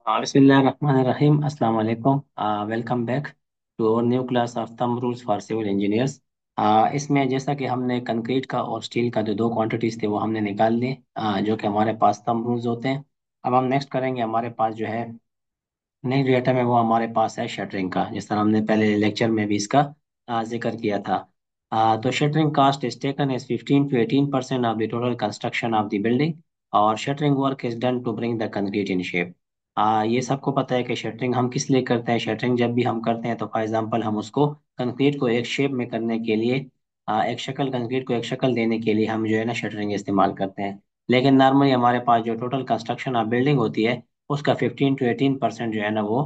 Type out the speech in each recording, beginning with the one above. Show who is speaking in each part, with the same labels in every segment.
Speaker 1: बिस्मिल्लाहिर्रहमानिर्रहीम अस्सलाम वालेकुम। Welcome back to our new class of thumb rules for civil engineers. इसमें जैसा कि हमने कंक्रीट का और स्टील का जो दो क्वांटिटीज थे वो हमने निकाल लिए, जो कि हमारे पास थंब रूल्स होते हैं। अब हम नेक्स्ट करेंगे, हमारे पास जो है नेक्स्ट डेटा में वो हमारे पास है शटरिंग का, जिस तरह हमने पहले लेक्चर में भी इसका जिक्र किया था। तो shuttering cost is taken as 15 to 18% of the total construction of the building, और shuttering work is done to bring the concrete in shape. ये सबको पता है कि शटरिंग हम किस लिए करते हैं। शटरिंग जब भी हम करते हैं तो फॉर एग्जांपल हम उसको कंक्रीट को एक शेप में करने के लिए, एक शक्ल, कंक्रीट को एक शक्ल देने के लिए हम जो है ना शटरिंग इस्तेमाल करते हैं। लेकिन नॉर्मली हमारे पास जो टोटल कंस्ट्रक्शन ऑफ बिल्डिंग होती है उसका 15 to 18% जो है ना वो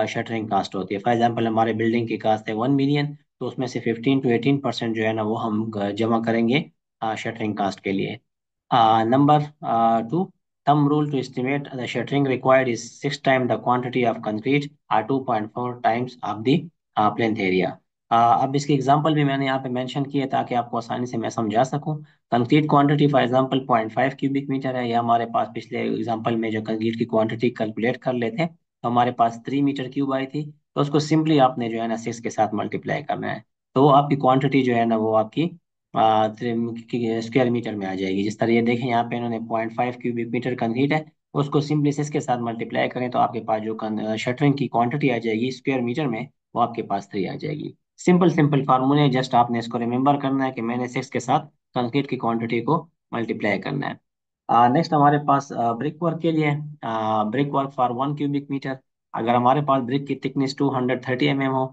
Speaker 1: शटरिंग कास्ट होती है। फॉर एग्जांपल हमारे बिल्डिंग की कास्ट है 1 मिलियन, तो उसमें से 15 to 18% जो है ना वो हम जमा करेंगे शटरिंग कास्ट के लिए। Number two, thumb rule to estimate the shuttering required is 6 times the quantity of concrete or 2.4 times of the plinth area। अब इसके एग्जांपल भी मैंने यहाँ पे मेंशन किए ताकि आपको आसानी से मैं समझा सकूं। Concrete quantity for example 0.5 cubic metre है, या हमारे पास पिछले एग्जांपल में जो कंक्रीट की क्वांटिटी कैलकुलेट कर लेते हैं तो हमारे पास 3 मीटर क्यूब आई थी। तो उसको सिंपली आपने जो है ना 6 के साथ मल्टीप्लाई करना है, तो वो आपकी क्वांटिटी जो है ना वो आपकी स्क्वायर मीटर में आ जाएगी। जिस तरह ये देखें यहाँ पे इन्होंने 0.5 क्यूबिक मीटर कंक्रीट है, उसको सिंपली से इसके साथ मल्टीप्लाई करें तो आपके पास जो शटरिंग की क्वांटिटी आ जाएगी स्क्वायर मीटर में, वो आपके पास 3 आ जाएगी। सिंपल सिंपल फार्मूले, जस्ट आपने इसको रिमेंबर करना है कि मैंने 6 के साथ कंक्रीट की क्वांटिटी को मल्टीप्लाई करना है। नेक्स्ट हमारे पास ब्रिक वर्क के लिए, brick work for 1 cubic metre. अगर हमारे पास ब्रिक की थिकनेस 230 mm हो,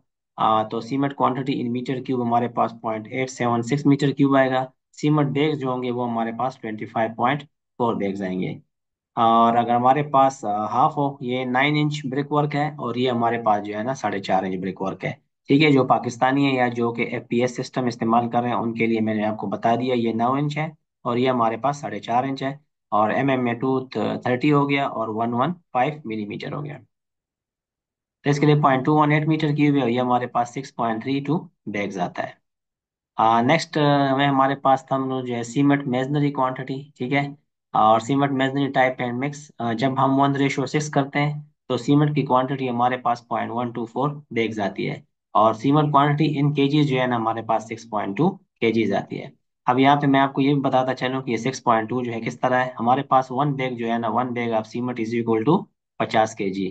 Speaker 1: तो cement quantity in metre cube हमारे पास 0.876 मीटर क्यूब आएगा। सीमेंट बैग्स जो होंगे वो हमारे पास 25.4 बैग्स आएंगे। और अगर हमारे पास हाफ हो, ये 9 इंच ब्रिक वर्क है और ये हमारे पास जो है ना 4.5 इंच ब्रिक वर्क है। ठीक है, जो पाकिस्तानी है या जो कि FPS सिस्टम इस्तेमाल कर रहे हैं उनके लिए मैंने आपको बता दिया, ये 9 इंच है और ये हमारे पास 4.5 इंच है। और में 230 हो गया और 115 मिलीमीटर हो गया। तो इसके लिए 0.218 मीटर क्यूब है, ये हमारे पास 6.32 बैग्स आता है। नेक्स्ट में हमारे पास था हम लोग जो है सीमेंट मेजनरी क्वांटिटी। ठीक है, और cement masonry type and mix, जब हम 1:6 करते हैं तो सीमेंट की क्वांटिटी हमारे पास 0.124 बैग्स आती है। और सीमेंट क्वांटिटी इन केजीज जो है ना हमारे पास 6.2 केजीज आती है। अब यहाँ पे मैं आपको ये भी बताता चलूँ कि ये 6.2 जो है किस तरह है। हमारे पास वन बैग जो है ना, one bag of cement is equal to 50 KG.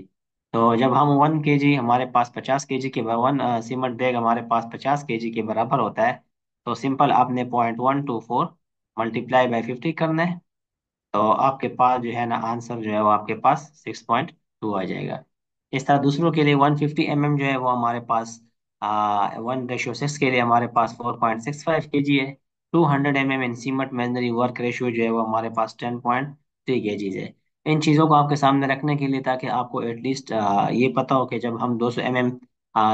Speaker 1: तो जब हम 1 केजी, हमारे पास 50 केजी के वन सीमेंट बैग हमारे पास 50 केजी के बराबर होता है, तो सिंपल आपने 0.124 मल्टीप्लाई बाई 50 करना है, तो आपके पास जो है ना आंसर जो है वो आपके पास 6.2 आ जाएगा। इस तरह दूसरों के लिए 150 mm जो है वो हमारे पास 1:6 के लिए हमारे पास 4.65 केजी है। 200 mm इन सीमेंट मेसनरी वर्क रेशियो जो है वो हमारे पास 10.3 केजीज है। इन चीज़ों को आपके सामने रखने के लिए, ताकि आपको एटलीस्ट ये पता हो कि जब हम 200 mm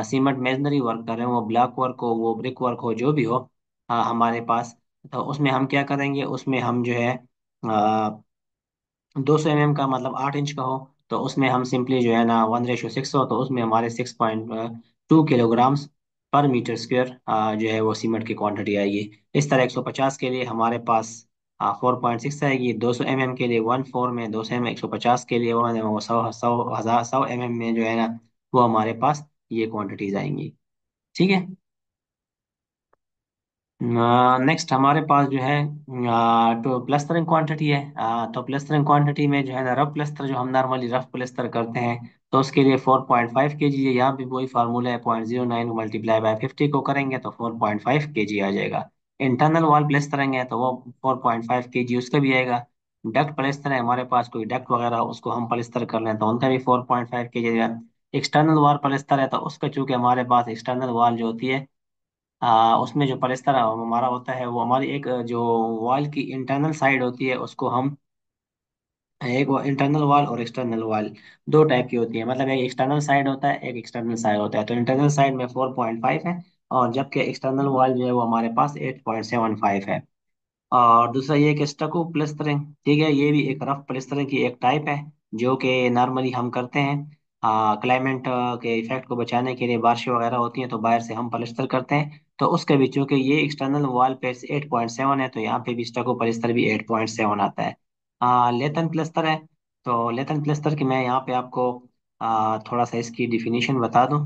Speaker 1: सीमेंट मेसनरी वर्क कर रहे हैं, वो ब्लॉक वर्क हो, वो ब्रिक वर्क हो, जो भी हो हमारे पास, तो उसमें हम क्या करेंगे, उसमें हम जो है 200 mm का मतलब 8 इंच का हो, तो उसमें हम सिंपली जो है ना 1:6 हो, तो उसमें हमारे 6.2 किलोग्राम्स पर मीटर स्क्वेयर जो है वो सीमेंट की क्वांटिटी आएगी। इस तरह 150 के लिए हमारे पास 4.6 आएगी। 200 mm के लिए 1/4 में, 200 mm 150 के लिए वो 100 mm में जो है ना वो हमारे पास ये क्वांटिटीज आएंगी। ठीक है। नेक्स्ट हमारे पास जो है तो प्लस्तरिंग क्वांटिटी है। तो प्लस्तरिंग क्वांटिटी में जो है ना रफ प्लस्तर, जो हम नॉर्मली रफ प्लस्तर करते हैं, तो उसके लिए 4.5 केजी है। यहाँ भी वही फार्मूला है, 0.09 मल्टीप्लाई बाय 50 को करेंगे तो 4.5 केजी आ जाएगा। इंटरनल वॉल प्लस्तरिंग है तो वो 4.5 केजी उसका भी आएगा। डक्ट प्लस्तर है, हमारे पास कोई डक्ट वगैरह उसको हम प्लस्तर कर लें तो उनका भी 4.5 केजी आएगा। एक्सटर्नल वॉल प्लस्तर है तो उसका चूंकि हमारे पास एक्सटर्नल वॉल जो होती है, उसमें जो पलस्तर हमारा होता है वो हमारी एक जो वॉल की इंटरनल साइड होती है उसको हम, एक वो इंटरनल वॉल और एक्सटर्नल वॉल दो टाइप की होती है, मतलब एक एक्सटर्नल साइड होता है, एक एक्सटर्नल साइड होता है। तो इंटरनल साइड में 4.5 है और जबकि एक्सटर्नल वॉल जो है वो हमारे पास 8.75 है। और दूसरा ये कि स्टको प्लस्तरिंग, ठीक है, ये भी एक रफ प्लस्तरिंग की एक टाइप है जो कि नॉर्मली हम करते हैं क्लाइमेट के इफेक्ट को बचाने के लिए। बारिश वगैरह होती है तो बाहर से हम प्लस्तर करते हैं, तो उसके भी चूंकि ये एक्सटर्नल वॉल पे 8.7 है तो यहाँ पे भी स्टको प्लस्तर भी 8.7 आता है। लेतन प्लस्तर है, तो लेथन प्लस्तर की मैं यहाँ पे आपको थोड़ा सा इसकी डिफिनीशन बता दूं।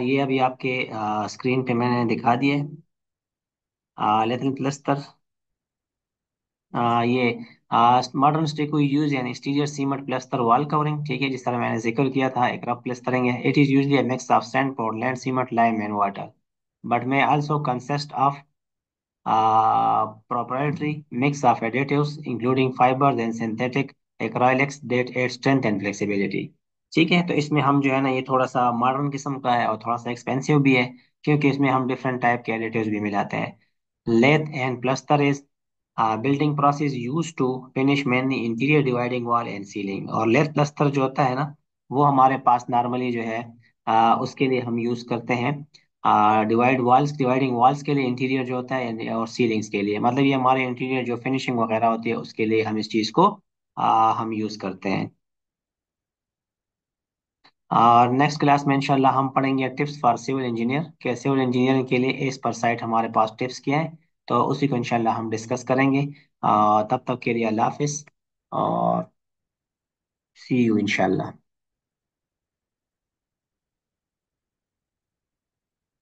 Speaker 1: ये अभी आपके स्क्रीन पे मैंने दिखा दिया है लेथन प्लस्तर। ये मॉडर्न स्टील को यूज यानी एक्सटीरियर सीमेंट प्लस्तर वॉल कवरिंग, ठीक है, जिस तरह मैंने जिक्र किया था, एक रफ प्लस्टरिंग है। It is usually a mix of sand, portland cement, lime and water, but may also consist of proprietary mix of additives including fibers and synthetic acrylics that add strength and flexibility। ठीक है, तो इसमें हम जो है ना, ये थोड़ा सा मॉडर्न किस्म का है और थोड़ा सा एक्सपेंसिव भी है, क्योंकि इसमें हम डिफरेंट टाइप के एडिटिव्स भी मिलाते हैं। Lath and plaster is a building process used to finish mainly interior dividing wall and ceiling। और लेथ प्लस्तर जो होता है ना, वो हमारे पास नॉर्मली जो है उसके लिए हम यूज करते हैं डिवाइडिंग वॉल्स के लिए, इंटीरियर जो होता है, और सीलिंग्स के लिए, मतलब ये हमारे इंटीरियर जो फिनिशिंग वगैरह होती है उसके लिए हम इस चीज को हम यूज करते हैं। और नेक्स्ट क्लास में इंशाल्लाह हम पढ़ेंगे टिप्स फॉर सिविल इंजीनियर, के सिविल इंजीनियरिंग के लिए इस पर साइट हमारे पास टिप्स क्या है, तो उसी को इंशाल्लाह हम डिस्कस करेंगे। तब तक के लिए अल्लाह हाफिज और सी यू इंशाल्लाह।